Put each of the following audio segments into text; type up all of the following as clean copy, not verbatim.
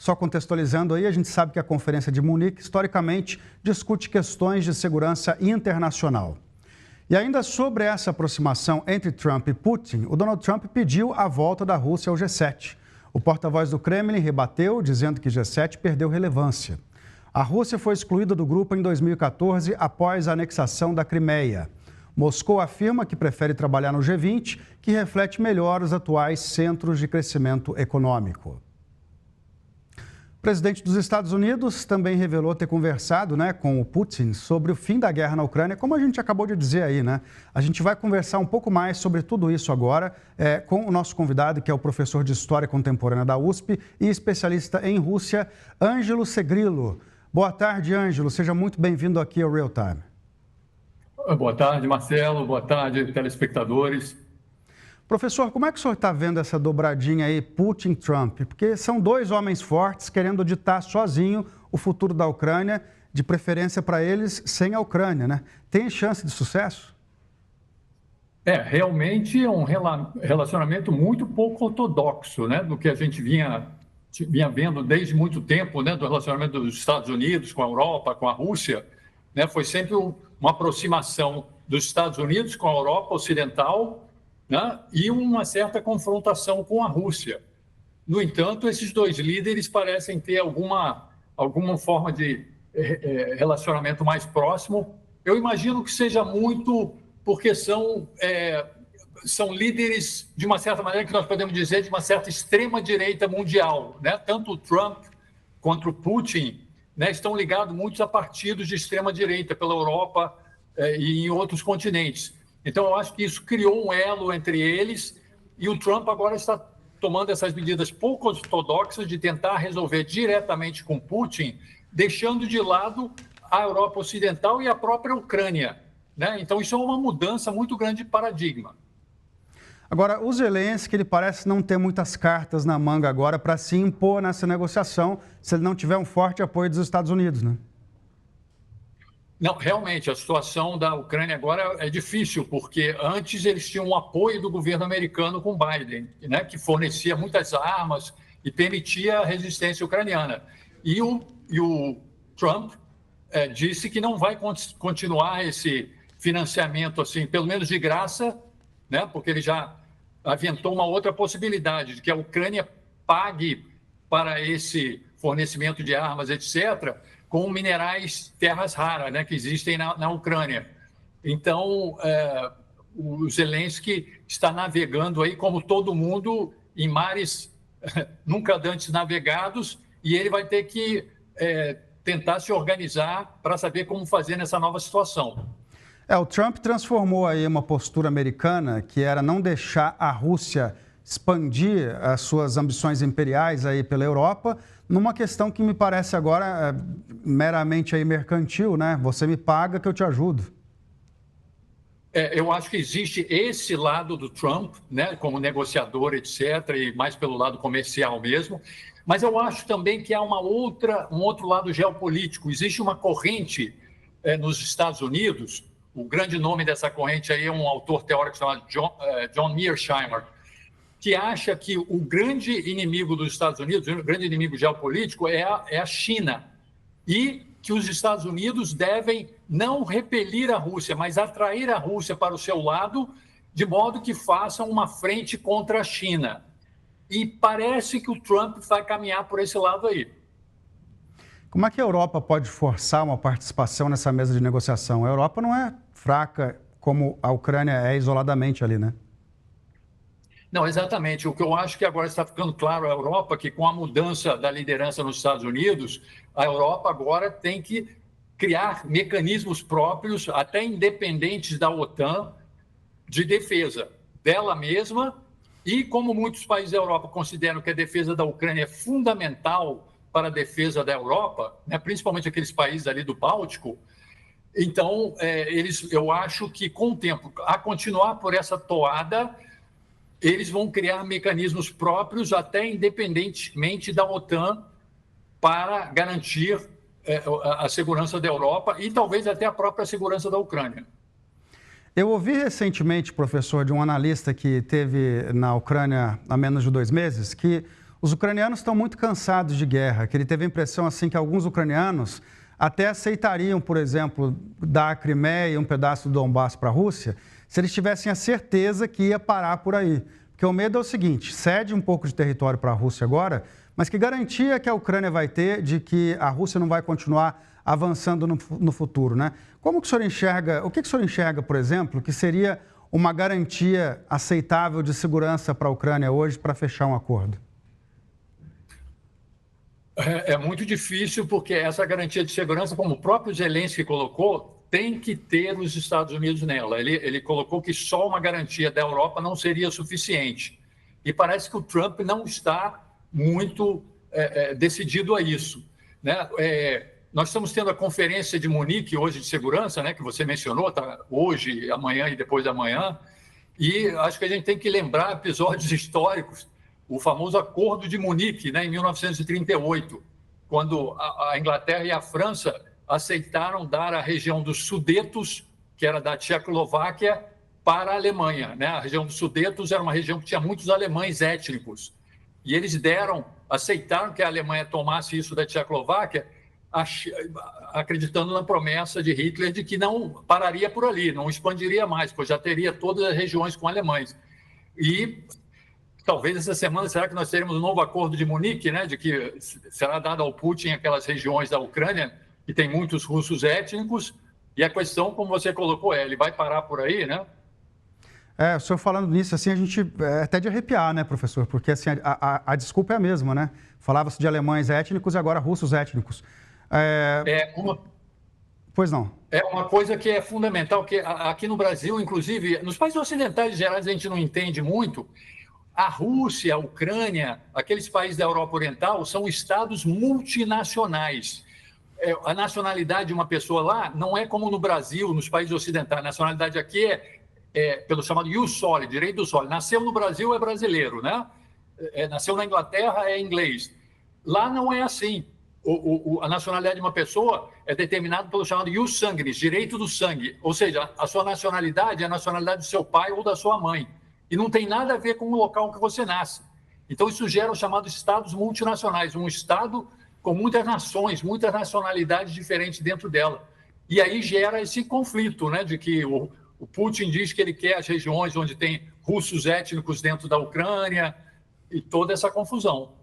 Só contextualizando aí, a gente sabe que a Conferência de Munique, historicamente, discute questões de segurança internacional. E ainda sobre essa aproximação entre Trump e Putin, o Donald Trump pediu a volta da Rússia ao G7. O porta-voz do Kremlin rebateu, dizendo que o G7 perdeu relevância. A Rússia foi excluída do grupo em 2014, após a anexação da Crimeia. Moscou afirma que prefere trabalhar no G20, que reflete melhor os atuais centros de crescimento econômico. O presidente dos Estados Unidos também revelou ter conversado com o Putin sobre o fim da guerra na Ucrânia, como a gente acabou de dizer aí, né? A gente vai conversar um pouco mais sobre tudo isso agora com o nosso convidado, que é o professor de História Contemporânea da USP e especialista em Rússia, Ângelo Segrilo. Boa tarde, Ângelo. Seja muito bem-vindo aqui ao Real Time. Boa tarde, Marcelo. Boa tarde, telespectadores. Professor, como é que o senhor está vendo essa dobradinha aí, Putin-Trump? Porque são dois homens fortes querendo ditar sozinho o futuro da Ucrânia, de preferência para eles sem a Ucrânia, né? Tem chance de sucesso? Realmente é um relacionamento muito pouco ortodoxo, né, do que a gente vinha vendo desde muito tempo, né, do relacionamento dos Estados Unidos com a Europa, com a Rússia, né, foi sempre uma aproximação dos Estados Unidos com a Europa Ocidental, né, e uma certa confrontação com a Rússia. No entanto, esses dois líderes parecem ter alguma forma de relacionamento mais próximo. Eu imagino que seja muito porque são líderes, de uma certa maneira, que nós podemos dizer, de uma certa extrema-direita mundial, né? Tanto o Trump quanto o Putin, né, estão ligados muito a partidos de extrema-direita pela Europa e em outros continentes. Então, eu acho que isso criou um elo entre eles e o Trump agora está tomando essas medidas pouco ortodoxas de tentar resolver diretamente com Putin, deixando de lado a Europa Ocidental e a própria Ucrânia, né? Então, isso é uma mudança muito grande de paradigma. Agora, o Zelensky, ele parece não ter muitas cartas na manga agora para se impor nessa negociação, se ele não tiver um forte apoio dos Estados Unidos, né? Não, realmente, a situação da Ucrânia agora é difícil, porque antes eles tinham o apoio do governo americano com Biden, né, que fornecia muitas armas e permitia a resistência ucraniana. E o Trump disse que não vai continuar esse financiamento, assim, pelo menos de graça, né, porque ele já aventou uma outra possibilidade, de que a Ucrânia pague para esse fornecimento de armas, etc., com minerais, terras raras, né, que existem na Ucrânia. Então, o Zelensky está navegando aí, como todo mundo, em mares nunca antes navegados, e ele vai ter que tentar se organizar para saber como fazer nessa nova situação. O Trump transformou aí uma postura americana, que era não deixar a Rússia expandir as suas ambições imperiais aí pela Europa, numa questão que me parece agora meramente aí mercantil, né? Você me paga que eu te ajudo. Eu acho que existe esse lado do Trump, né, como negociador, etc., e mais pelo lado comercial mesmo, mas eu acho também que há um outro lado geopolítico. Existe uma corrente nos Estados Unidos. O grande nome dessa corrente aí é um autor teórico chamado John Mearsheimer, que acha que o grande inimigo dos Estados Unidos, o grande inimigo geopolítico é a China, e que os Estados Unidos devem não repelir a Rússia, mas atrair a Rússia para o seu lado, de modo que façam uma frente contra a China. E parece que o Trump vai caminhar por esse lado aí. Como é que a Europa pode forçar uma participação nessa mesa de negociação? A Europa não é fraca como a Ucrânia é isoladamente ali, né? Não, exatamente. O que eu acho que agora está ficando claro à Europa, que com a mudança da liderança nos Estados Unidos, a Europa agora tem que criar mecanismos próprios, até independentes da OTAN, de defesa dela mesma. E como muitos países da Europa consideram que a defesa da Ucrânia é fundamental para a defesa da Europa, né, principalmente aqueles países ali do Báltico, então eu acho que com o tempo, a continuar por essa toada, eles vão criar mecanismos próprios, até independentemente da OTAN, para garantir a segurança da Europa e talvez até a própria segurança da Ucrânia. Eu ouvi recentemente, professor, de um analista que esteve na Ucrânia há menos de 2 meses, que Os ucranianos estão muito cansados de guerra, que ele teve a impressão assim que alguns ucranianos até aceitariam, por exemplo, dar a Crimeia e um pedaço do Donbass para a Rússia, se eles tivessem a certeza que ia parar por aí. Porque o medo é o seguinte, cede um pouco de território para a Rússia agora, mas que garantia que a Ucrânia vai ter de que a Rússia não vai continuar avançando no futuro, né? Como que o senhor enxerga, o que o senhor enxerga, por exemplo, que seria uma garantia aceitável de segurança para a Ucrânia hoje para fechar um acordo? É muito difícil, porque essa garantia de segurança, como o próprio Zelensky colocou, tem que ter os Estados Unidos nela. Ele colocou que só uma garantia da Europa não seria suficiente. E parece que o Trump não está muito decidido a isso, né? Nós estamos tendo a conferência de Munique hoje de segurança, né, que você mencionou, tá? Hoje, amanhã e depois da manhã, e acho que a gente tem que lembrar episódios históricos, o famoso Acordo de Munique, né, em 1938, quando a Inglaterra e a França aceitaram dar a região dos Sudetos, que era da Tchecoslováquia, para a Alemanha, né? A região dos Sudetos era uma região que tinha muitos alemães étnicos, e eles aceitaram que a Alemanha tomasse isso da Tchecoslováquia, acreditando na promessa de Hitler de que não pararia por ali, não expandiria mais, pois já teria todas as regiões com alemães. E talvez essa semana, será que nós teremos um novo acordo de Munique, né, de que será dado ao Putin aquelas regiões da Ucrânia que tem muitos russos étnicos, e a questão, como você colocou, ele vai parar por aí, né? O senhor falando nisso, assim, a gente até de arrepiar, né, professor? Porque assim, a desculpa é a mesma, né? Falava-se de alemães étnicos e agora russos étnicos. Pois não. É uma coisa que é fundamental, que aqui no Brasil, inclusive, nos países ocidentais gerais a gente não entende muito. A Rússia, a Ucrânia, aqueles países da Europa Oriental são estados multinacionais. A nacionalidade de uma pessoa lá não é como no Brasil, nos países ocidentais. A nacionalidade aqui é pelo chamado ius soli, direito do soli. Nasceu no Brasil, é brasileiro, né? Nasceu na Inglaterra, é inglês. Lá não é assim. A nacionalidade de uma pessoa é determinada pelo chamado ius sanguinis, direito do sangue. Ou seja, a sua nacionalidade é a nacionalidade do seu pai ou da sua mãe. E não tem nada a ver com o local que você nasce. Então, isso gera os chamados estados multinacionais, um estado com muitas nações, muitas nacionalidades diferentes dentro dela. E aí gera esse conflito, né, de que o Putin diz que ele quer as regiões onde tem russos étnicos dentro da Ucrânia e toda essa confusão.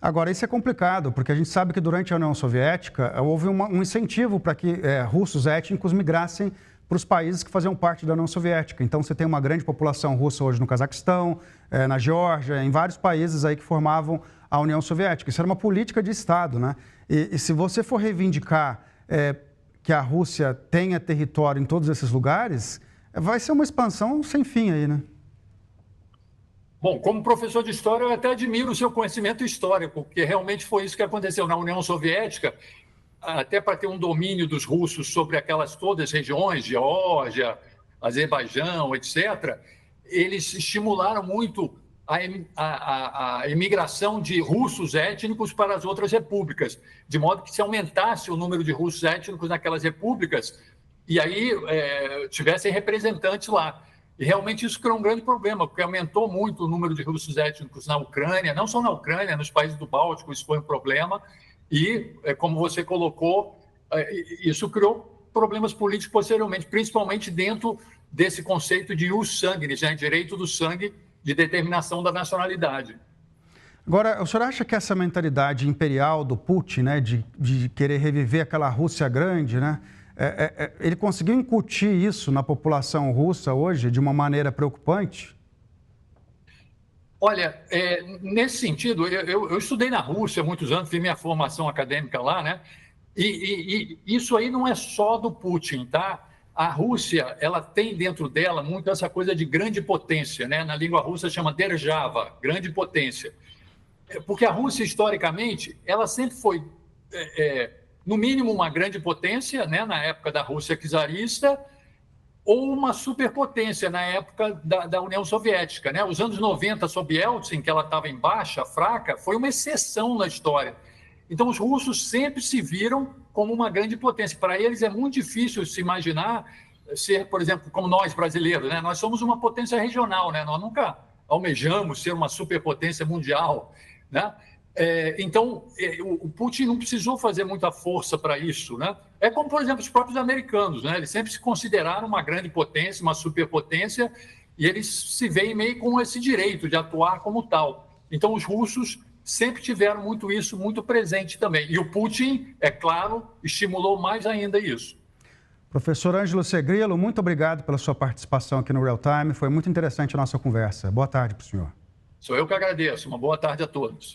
Agora, isso é complicado, porque a gente sabe que durante a União Soviética houve um incentivo para que russos étnicos migrassem para os países que faziam parte da União Soviética. Então, você tem uma grande população russa hoje no Cazaquistão, na Geórgia, em vários países aí que formavam a União Soviética. Isso era uma política de Estado, né? E se você for reivindicar que a Rússia tenha território em todos esses lugares, vai ser uma expansão sem fim aí, né? Bom, como professor de história, eu até admiro o seu conhecimento histórico, porque realmente foi isso que aconteceu na União Soviética, até para ter um domínio dos russos sobre aquelas todas as regiões, Geórgia, Azerbaijão, etc., eles estimularam muito a imigração de russos étnicos para as outras repúblicas, de modo que se aumentasse o número de russos étnicos naquelas repúblicas, e aí tivessem representantes lá. E realmente isso criou um grande problema, porque aumentou muito o número de russos étnicos na Ucrânia, não só na Ucrânia, nos países do Báltico, isso foi um problema. E, como você colocou, isso criou problemas políticos posteriormente, principalmente dentro desse conceito de ius sanguinis, né? Direito do sangue de determinação da nacionalidade. Agora, o senhor acha que essa mentalidade imperial do Putin, né, de querer reviver aquela Rússia grande, né, ele conseguiu incutir isso na população russa hoje de uma maneira preocupante? Olha, nesse sentido, eu estudei na Rússia há muitos anos, fiz minha formação acadêmica lá, né? E isso aí não é só do Putin, tá? A Rússia, ela tem dentro dela muito essa coisa de grande potência, né? Na língua russa chama Держава, grande potência. Porque a Rússia, historicamente, ela sempre foi, no mínimo, uma grande potência, né? Na época da Rússia czarista, ou uma superpotência na época da União Soviética, né? Os anos 90, sob Yeltsin, que ela estava em baixa, fraca, foi uma exceção na história. Então, os russos sempre se viram como uma grande potência. Para eles é muito difícil se imaginar ser, por exemplo, como nós brasileiros, né? Nós somos uma potência regional, né? Nós nunca almejamos ser uma superpotência mundial. né? Então, o Putin não precisou fazer muita força para isso, né? É como, por exemplo, os próprios americanos, né? Eles sempre se consideraram uma grande potência, uma superpotência, e eles se veem meio com esse direito de atuar como tal. Então, os russos sempre tiveram muito isso, muito presente também. E o Putin, é claro, estimulou mais ainda isso. Professor Ângelo Segrilo, muito obrigado pela sua participação aqui no Real Time. Foi muito interessante a nossa conversa. Boa tarde para o senhor. Sou eu que agradeço. Uma boa tarde a todos.